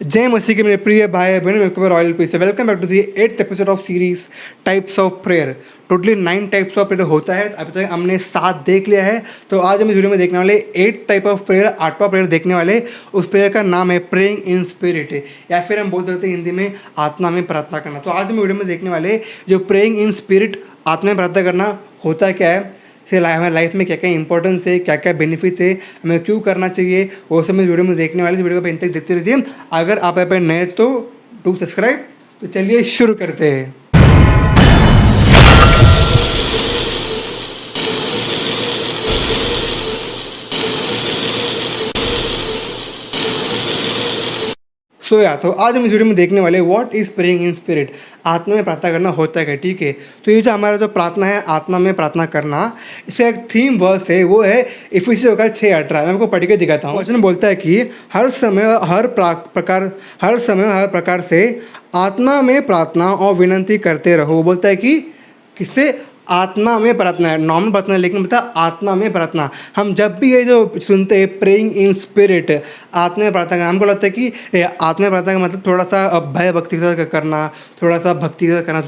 जय मसीह के मेरे प्रिय भाई बहन, मेरे को रॉयल पीस है। Welcome back to the 8th episode of series types of prayer. Totally 9 types of prayer होता है। अभी तक हमने 7 देख लिया है। तो आज हम इस वीडियो में देखने वाले 8 टाइप ऑफ प्रेयर, 8वां प्रेयर देखने वाले। उस प्रेयर का नाम है प्रेइंग इन स्पिरिट, या फिर हम बोल सकते हैं हिंदी में आत्मा में प्रार्थना करना। तो आज हम वीडियो में देखने वाले जो प्रेइंग इन स्पिरिट, आत्मा में प्रार्थना करना होता है क्या है, फिर हमारे लाइफ में क्या क्या इंपॉर्टेंस है, क्या क्या बेनिफिट्स है, हमें क्यों करना चाहिए, वो सब मैं वीडियो में देखने वाले। वीडियो को तक देखते रहिए। अगर आप यहाँ पर नए तो डू सब्सक्राइब। तो चलिए शुरू करते हैं। तो आज हम इस वीडियो में देखने वाले what is praying in spirit, आत्मा में प्रार्थना करना होता है क्या। ठीक है, तो ये जो हमारा जो प्रार्थना है आत्मा में प्रार्थना करना, इसका एक थीम वर्स है, वो है इफिसियों का 6:18। मैं आपको पढ़ के दिखाता हूँ। वचन बोलता है कि हर समय हर प्रकार से आत्मा में प्रार्थना और विनंती करते रहो। बोलता है कि किससे? आत्मा में प्रार्थना है, नॉर्मल प्रार्थना, लेकिन बता आत्मा में प्रार्थना। हम जब भी ये जो सुनते हैं प्रेइंग इन स्पिरिट, आत्मा में प्रार्थना करना, हमको लगता है कि आत्मा में प्रार्थना का मतलब थोड़ा सा भय भक्ति के साथ करना, थोड़ा सा भक्ति के साथ करना,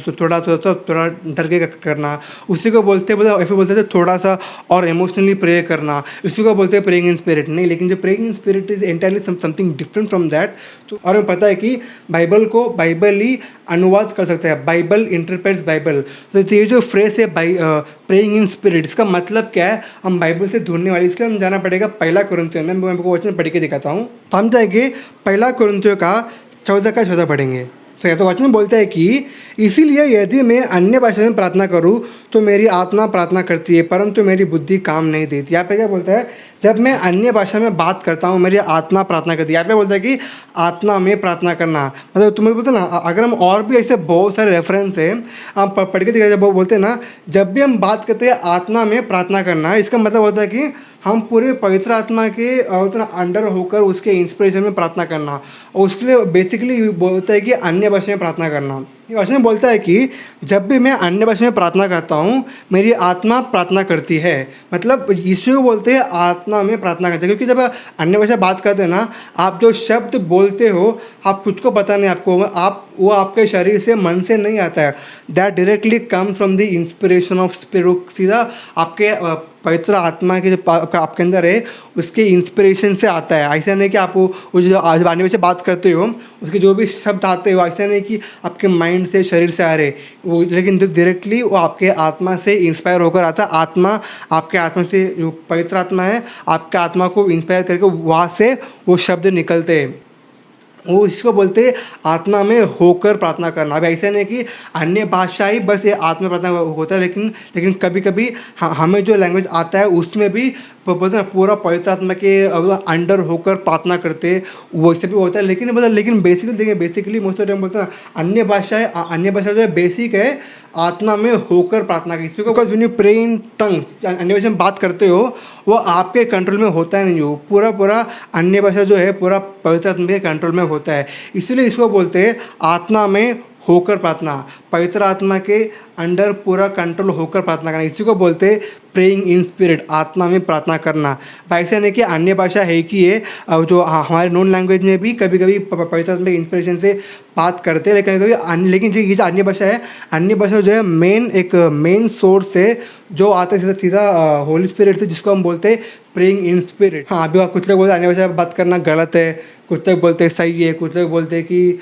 थोड़ा डर के करना। उसी को बोलते थे थोड़ा सा और इमोशनली प्रे करना, इसी को बोलते हैं प्रेइंग इन स्पिरिट। नहीं, लेकिन जो praying in spirit is entirely something different from that. तो और हमें पता है कि बाइबल ही अनुवाद कर सकता है, बाइबल इंटरप्रेट्स बाइबल। तो ये जो फ्रेज है प्रेइंग इन स्पिरिट, इसका मतलब क्या है, हम बाइबल से ढूंढने वाले, इसलिए हम जाना पड़ेगा 1 कुरिन्थियों में। मैं आपको वचन पढ़ के दिखाता हूँ। तो हम जाएंगे 1 कुरिन्थियों का 14 का 14 पढ़ेंगे। तो यह तो वचन बोलता है कि इसीलिए यदि मैं अन्य भाषा में प्रार्थना करूं तो मेरी आत्मा प्रार्थना करती है, परंतु मेरी बुद्धि काम नहीं देती। यहाँ पे क्या बोलता है? जब मैं अन्य भाषा में बात करता हूँ मेरी आत्मा प्रार्थना करती है। यहाँ पे बोलता है कि आत्मा में प्रार्थना करना, मतलब तुम्हें बोलते ना, अगर हम और भी ऐसे बहुत सारे रेफरेंस है आप पढ़ के दिखा, जब वो बोलते हैं ना, जब भी हम बात करते हैं आत्मा में प्रार्थना करना, इसका मतलब होता है कि हम पूरे पवित्र आत्मा के उतना अंडर होकर उसके इंस्पिरेशन में प्रार्थना करना। और उसके लिए बेसिकली बोलता है कि अन्य भाषा में प्रार्थना करना। ये वचन बोलता है कि जब भी मैं अन्य भाषा में प्रार्थना करता हूँ मेरी आत्मा प्रार्थना करती है। मतलब यीशु को बोलते हैं आत्मा में प्रार्थना करते हैं, क्योंकि जब अन्य भाषा बात करते हैं ना, आप जो शब्द बोलते हो आप खुद को पता नहीं, आपको वो आपके शरीर से, मन से नहीं आता है। That directly come from the inspiration of spirit. सीधा आपके पवित्र आत्मा के जो आपके अंदर है उसके इंस्पिरेशन से आता है। ऐसा नहीं कि आप वो जो अन्य भाषा बात करते हो उसके जो भी शब्द आते हो, ऐसा नहीं कि आपके माइंड से, शरीर से आ रहे वो, लेकिन जो डायरेक्टली वो आपके आत्मा से इंस्पायर होकर आता है। आत्मा, आपके आत्मा से, जो पवित्र आत्मा है आपके आत्मा को इंस्पायर करके वहाँ से वो शब्द निकलते हैं। वो इसको बोलते हैं आत्मा में होकर प्रार्थना करना। अब ऐसा नहीं कि अन्य भाषा ही बस ये आत्मा प्रार्थना होता है, लेकिन कभी कभी हमें जो लैंग्वेज आता है उसमें भी बोलते हैं पूरा पवित्र आत्मा के अंडर होकर प्रार्थना करते हैं, वैसे भी होता है। लेकिन बेसिकली देखिए, बेसिकली मोस्ट ऑफ टाइम बोलते हैं अन्य भाषा जो है बेसिक है आत्मा में होकर प्रार्थना की। Because when you pray in tongues, अन्य भाषा में बात करते हो, वो आपके कंट्रोल में होता है नहीं। हो पूरा अन्य भाषा जो है पूरा पवित्र आत्मा के कंट्रोल में होता है। इसलिए इसको बोलते हैं आत्मा में होकर प्रार्थना, पवित्र आत्मा के अंडर पूरा कंट्रोल होकर प्रार्थना करना। इसी को बोलते हैं प्रेइंग इन स्पिरिट, आत्मा में प्रार्थना करना। ऐसा नहीं कि अन्य भाषा है कि ये जो हमारे नॉन लैंग्वेज में भी कभी कभी पवित्र आत्मा के इंस्पिरेशन से बात करते हैं, लेकिन जो ये जो अन्य भाषा है, अन्य भाषा जो है मेन सोर्स है जो आता है सीधा होली स्पिरिट से, जिसको हम बोलते हैं प्रेइंग इन स्पिरिट। हाँ, अभी कुछ लोग बोलते हैं अन्य भाषा में बात करना गलत है, कुछ लोग बोलते हैं सही है, कुछ लोग बोलते हैं कि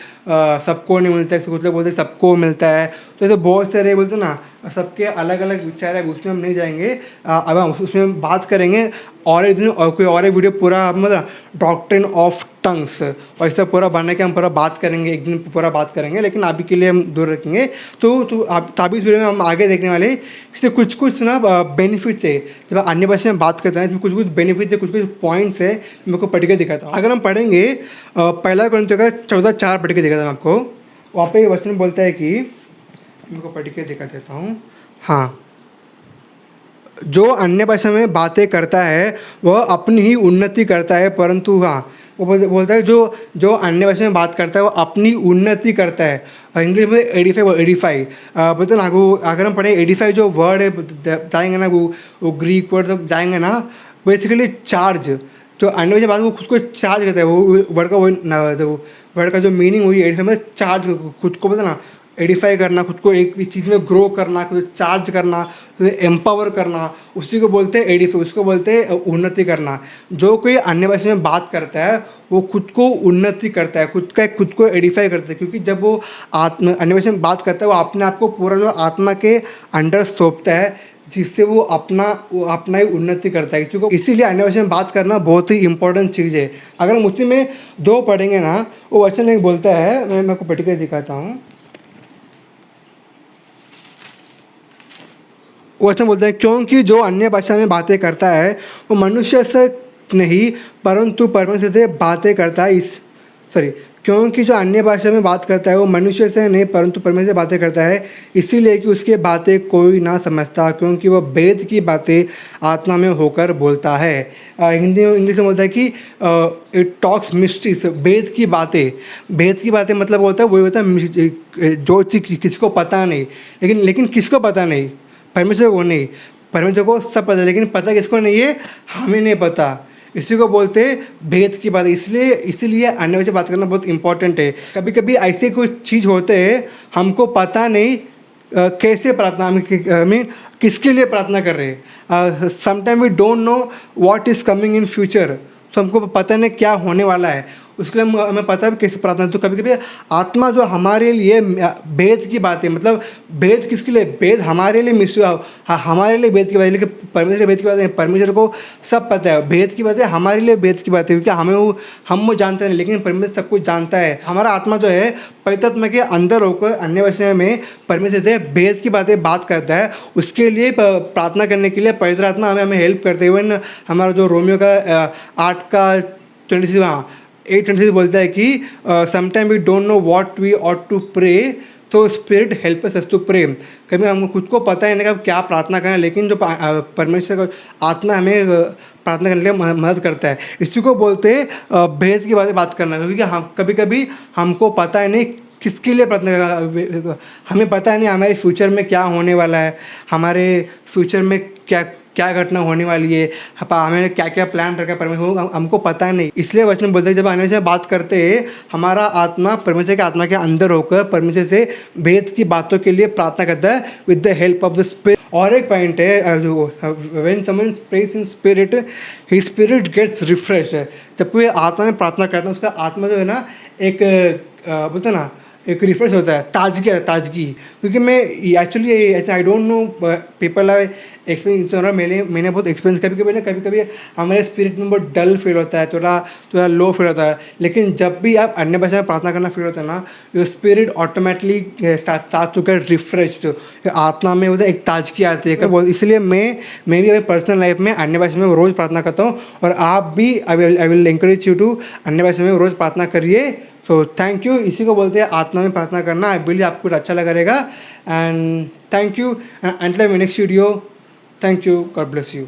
सबको नहीं मिलता है, कुछ लोग बोलते हैं सबको मिलता है। तो ऐसे बहुत सारे बोलते ना, सबके अलग अलग विचार है, उसमें हम नहीं जाएंगे। अब हम उसमें बात करेंगे और एक दिन और कोई और एक वीडियो पूरा, मतलब डॉक्ट्रिन ऑफ टंग्स, वैसे पूरा बनने के हम पूरा बात करेंगे, एक दिन पूरा बात करेंगे, लेकिन अभी के लिए हम दूर रखेंगे। तो आप इस वीडियो में हम आगे देखने वाले इससे कुछ ना बेनिफिट्स है। जब अन्य भाषा में बात करते हैं इसमें कुछ बेनिफिट्स है, कुछ पॉइंट्स है, मैं आपको पढ़ के दिखाता हूँ। अगर हम पढ़ेंगे 1 कुरिन्थियों का 14:4 पढ़ के दिखाता हूँ आपको। वहाँ पे वचन बोलता है कि, मैं को पढ़ के दिखा देता हूँ। हाँ, जो अन्य भाषा में बातें करता है वह अपनी ही उन्नति करता है, परंतु हाँ, वो बोलता है जो अन्य भाषा में बात करता है वो अपनी उन्नति करता है। इंग्लिश में एडिफाई बोलते ना। अगर हम पढ़े एडिफाई जो वर्ड है जाएंगे ना, वो ग्रीक वर्ड जब जाएंगे ना, बेसिकली चार्ज, जो अन्य बच्चे बाद वो खुद को चार्ज करता है, वो वर्ड का वो वर्ड का जो मीनिंग हुई एडिफाई में चार्ज, खुद को पता ना एडिफाई करना, खुद को एक चीज़ में ग्रो करना, खुद चार्ज करना, खुद एम्पावर करना, उसी को बोलते हैं एडिफाई, उसको बोलते हैं उन्नति करना। जो कोई अन्य भाषा में बात करता है वो खुद को उन्नति करता है, खुद को एडिफाई करता है, क्योंकि जब वो अन्य भाषा में बात करता है वो अपने आप को पूरा जो आत्मा के अंडर सौंपता है, जिससे वो अपना ही उन्नति करता है किसी को। इसीलिए अन्य भाषा में बात करना बहुत ही इंपॉर्टेंट चीज़ है। अगर हम उसी में दो पढ़ेंगे ना, वो वचन एक बोलता है, मैं आपको पढ़ के दिखाता हूँ। वो वचन बोलता है, क्योंकि जो अन्य भाषा में बातें करता है वो मनुष्य से नहीं परंतु परमेश्वर से बातें करता है। क्योंकि जो अन्य भाषा में बात करता है वो मनुष्य से नहीं परंतु परमेश्वर से बातें करता है, इसीलिए कि उसकी बातें कोई ना समझता, क्योंकि वह वेद की बातें आत्मा में होकर बोलता है। इंग्लिश में बोलता है कि इट टॉक्स मिस्ट्रीज, वेद की बातें मतलब होता है वो होता है जो चीज़ किसी को पता नहीं, लेकिन किसको पता नहीं, परमेश्वर को नहीं, परमेश्वर को सब पता है, लेकिन पता किसको नहीं है, हमें नहीं पता। इसी को बोलते हैं भेद की बात। इसीलिए अन्य भाषा बात करना बहुत इंपॉर्टेंट है। कभी कभी ऐसे कुछ चीज़ होते हैं हमको पता नहीं कैसे प्रार्थना, मीन किसके लिए प्रार्थना कर रहे हैं। Sometime we don't know what is coming in future, तो हमको पता नहीं क्या होने वाला है, उसके लिए हमें पता है कैसे प्रार्थना। तो कभी कभी आत्मा जो हमारे लिए भेद की बात है, मतलब भेद किसके लिए, भेद हमारे लिए हमारे लिए भेद की बात है, लेकिन परमेश्वर भेद की बात है, परमेश्वर को सब पता है। भेद की बात है हमारे लिए भेद की बात है, क्योंकि हम वो जानते हैं, लेकिन परमेश्वर सब कुछ जानता है। हमारा आत्मा जो है पवित्र आत्मा के अंदर होकर अन्य भाषा में परमेश्वर से भेद की बातें बात करता है। उसके लिए प्रार्थना करने के लिए पवित्र आत्मा हमें हेल्प करते हुए, हमारा जो रोमियो का 8 का 26 8:26 बोलता है कि sometime we don't know what we ought to pray, तो spirit help us to pray. कभी हम खुद को पता है ना कि क्या प्रार्थना करना, लेकिन जो परमेश्वर का आत्मा हमें प्रार्थना करने के लिए मदद करता है। इसी को बोलते हैं भेद की बात करना, क्योंकि हम कभी कभी हमको पता है नहीं किसके लिए प्रार्थना, हमें पता है नहीं हमारे फ्यूचर में क्या होने वाला है, हमारे फ्यूचर में क्या घटना होने वाली है, हमें क्या क्या प्लान रखा है परमेश्वर, हमको पता नहीं। इसलिए वचन बोलते हैं जब अन्य से बात करते हैं हमारा आत्मा परमेश्वर के आत्मा के अंदर होकर परमेश्वर से भेद की बातों के लिए प्रार्थना करता है with the help of the spirit. और एक पॉइंट है, when someone praise in spirit his spirit gets refresh. जब कोई आत्मा में प्रार्थना करता है उसका आत्मा जो है ना एक बोलते हैं ना एक रिफ्रेश होता है, ताजगी। क्योंकि मैं actually I don't know people are experience, मैंने बहुत एक्सपीरियंस। कभी कभी हमारे स्पिरिट में बहुत डल फील होता है, थोड़ा लो फील होता है, लेकिन जब भी आप अन्य भाषा में प्रार्थना करना फील होता है ना, your spirit automatically start to get refreshed, आत्मा में होता है एक ताजगी आती है। इसलिए मैं भी अपनी पर्सनल लाइफ में अन्य भाषा में रोज़ प्रार्थना करता हूँ, और आप भी I will encourage you to अन्य भाषा में रोज़ प्रार्थना करिए। So thank you. इसी को बोलते हैं आत्मा में प्रार्थना करना। आई बिलीव आपको अच्छा लगा रहेगा, and thank you. Until next video, thank you, God bless you.